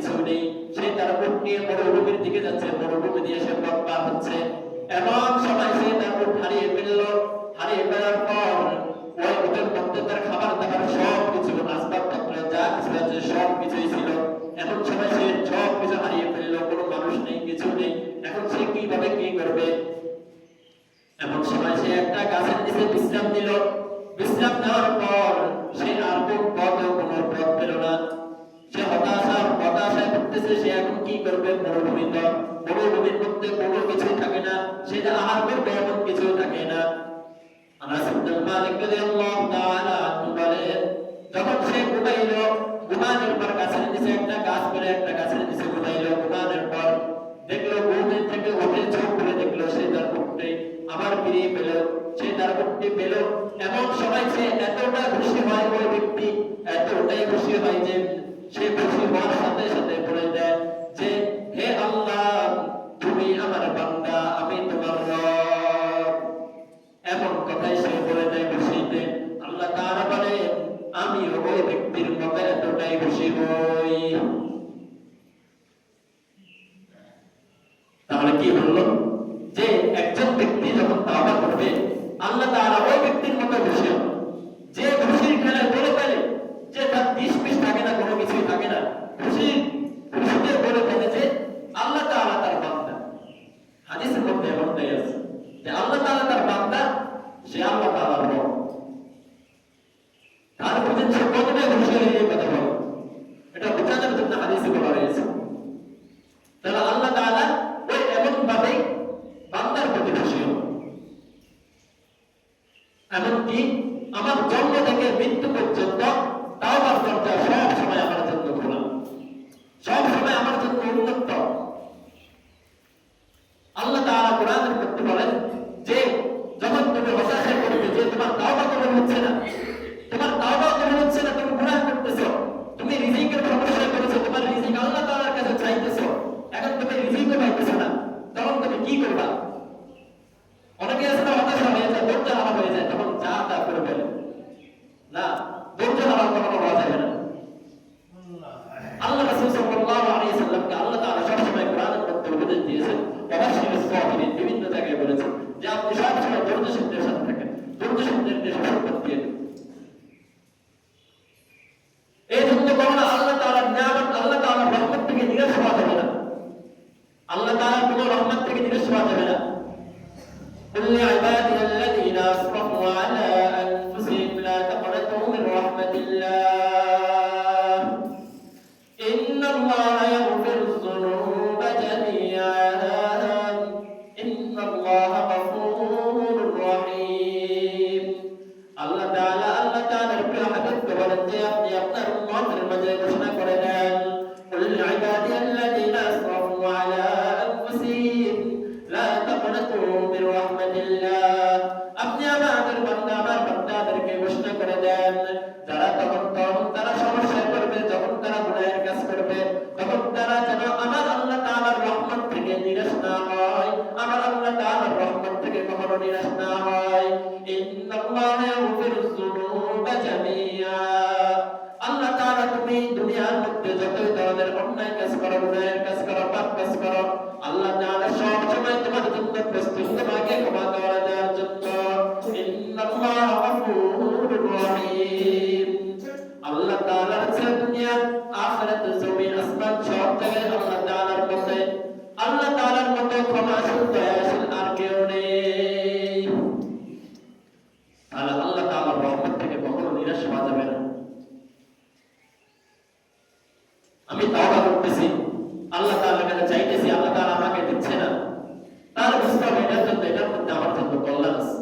কিছু নেই, সে তার উট নিয়ে মরুভূমির দিকে যাচ্ছে, মরুভূমি দিয়ে সে পথ পার হচ্ছে। এমন সময় সে তার উট হারিয়ে ফেলল। হারিয়ে ফেলার পর ওই উটের মধ্যে তার খাবার দাবার সব কিছু, আসবাবপত্র যা কিছু আছে সব কিছুই ছিল। এমন সময় সে সব কিছু হারিয়ে ফেললো, কোনো মানুষ নেই, কিছু নেই। এখন সে কিভাবে কি করবে? এমন সময় সে একটা গাছের নিচে বিশ্রাম নিল। বিশ্রাম নেওয়ার পর সে আর কোনো পথ পেল না। সে হতাশায় ভুগতেছে। সে এখন কি করবে? মরুভূমির মধ্যে কোনো কিছু থাকে না, সে যে আহার করবে এমন কিছু থাকে না। আনাস ইবনে মালিক রাদিয়াল্লাহু তাআলা বলেন, যখন সে ঘুমাইলো, ঘুমানোর পর গাছের নিচে একটা গাছ পেলে, একটা গাছের নিচে ঘুমাইলো। ঘুমানোর পর দেখলো, ঘুমের থেকে উঠে চোখ খুলে দেখলো সে তার উটটি আবার ফিরিয়ে পেল। সে তার উটটি পেল। এমন সময় সে এতটা খুশি হয়, ওই ব্যক্তি এতটাই খুশি হয় যে সে খুশি হওয়ার সাথে সাথে বলে দেয় যে, হে আল্লাহ, তুমি আমার বান্দা, আমি তোমার রব। এমন কথাই সে বলে দেয় খুশিতে। আল্লাহ তাআলা বলেন, আমি ওই ব্যক্তির মতো এতটাই খুশি হই। তাহলে কি বললো? যে একজন ব্যক্তি যখন তাওবা করবে, আল্লাহ তাআলা ওই ব্যক্তির মতো খুশি হন। যে খুশির খেলায় বলে ফেলে যে তার দিশমিশ থাকে না, কোনো কিছুই থাকে না, খুশিতে বলে ফেলে যে আল্লাহ তাআলা তার বান্দা। হাদিসের মধ্যে এমনটাই আছে যে আল্লাহ তাআলা তার বান্দা, সে আল্লাহ তাআলার রব। তার বুঝেন সে কতটা খুশি হয়ে এই কথা বলে, এটা বোঝানোর জন্য হাদিসে বলা হয়েছে। তাহলে আল্লাহ তাআলা ওই এমন ভাবে বান্দার প্রতি খুশি হন। এমনকি আমার জন্ম থেকে মৃত্যু পর্যন্ত তাওবার দরজা সব সময় আমার জন্য খোলা, সব সময় আমার জন্য উন্মুক্ত। আল্লাহ তাআলা কোরআনের মধ্যে বলেন যে যখন তুমি হতাশা করবে যে তোমার তাওবা কবুল হচ্ছে না, তোমার তাওবা কবুল হচ্ছে না, তুমি গুনাহ করতেছো, তুমি রিজিকের সমস্যায় পড়েছো, তোমার রিজিক আল্লাহ তাআলার কাছে চাইতেছো, এখন তুমি রিজিকও পাইতেছো না, তখন তুমি কি করবা? অনেকে আছে না, হতাশা হয়ে যায়, ধৈর্য হারা হয়ে যায়, তখন যা তা করে ফেলে। না, ধৈর্য হারা কখনো হওয়া যাবে না। আল্লাহ রাসূল সাল্লাল্লাহু আলাইহি ওয়াসাল্লামকে আল্লাহ তাআলা সবসময় কোরআনের মধ্যে উপদেশ দিয়েছেন, অবশ্যই সাবিরিন, বিভিন্ন জায়গায় বলেছেন যে আপনি সবসময় ধৈর্যশীলদের সাথে থাকেন, ধৈর্যশীলদেরকে সম্পদ দিয়ে দেন। এই জন্য কখনো আল্লাহ তাআলার নিয়ামত, আল্লাহ তাআলার রহমত থেকে নিরাশ হওয়া যাবে না। আল্লাহ তাআলার কোনো রহমত থেকে নিরাশ হওয়া যাবে না। قل لعبادي الذين أسرفوا على أنفسهم لا تقنطوا من رحمة الله إن الله يغفر الذنوب جميعا إن الله غفور رحيم। আল্লাহ তাআলার প্রিয় হাবিবকে বলেন যে আপনি আপনার উম্মতের মাঝে ঘোষণা করে দেন, قل لعبادي الذين أسرفوا على أنفسهم لا تقنطوا من رحمة الله। আপনি আমাদের বান্দা, আমার বান্দাদেরকে ঘোষণা করে দেন, যারা তখন তারা সমস্যায় পড়বে, যখন তারা গুনাহের কাজ করবে, তখন তারা যেন আমার আল্লাহ তাআলার রহমত থেকে নিরাশ না হয়, আমার আল্লাহ তাআলার রহমত থেকে কখনো নিরাশ না হয়। ইন্নাল্লাহা ইয়াগফিরুয যুনুবা জামিআ। আল্লাহ তাআলা, তুমি দুনিয়ার মধ্যে যতই ধরনের অন্যায় কাজ করো, গুনাহের কাজ করো, পাপ কাজ করো, আল্লাহ তাআলা সব সময় তোমার জন্য প্রস্তুত, তোমাকে ক্ষমা করে দেওয়ার জন্য। ইন্নাল্লাহা গফুরুর রহিম। আল্লাহ তাআলার কাছে দুনিয়া, আখিরাত, জমিন, আসমান সব জায়গায় আল্লাহ তাআলার মধ্যে, আল্লাহ তাআলার মতো ক্ষমাশীল, দয়াশীল আর কেউ নেই। তাহলে আল্লাহ তাআলার রহমত থেকে কখনো নিরাশ হওয়া যাবে না। আমি তাওবা করতেছি, আল্লাহ তাআলার কাছে চাইতেছি, আল্লাহ তাআলা আমাকে দিচ্ছে না, তার বুঝতে হবে এটার মধ্যে আমার জন্য কল্যাণ আছে।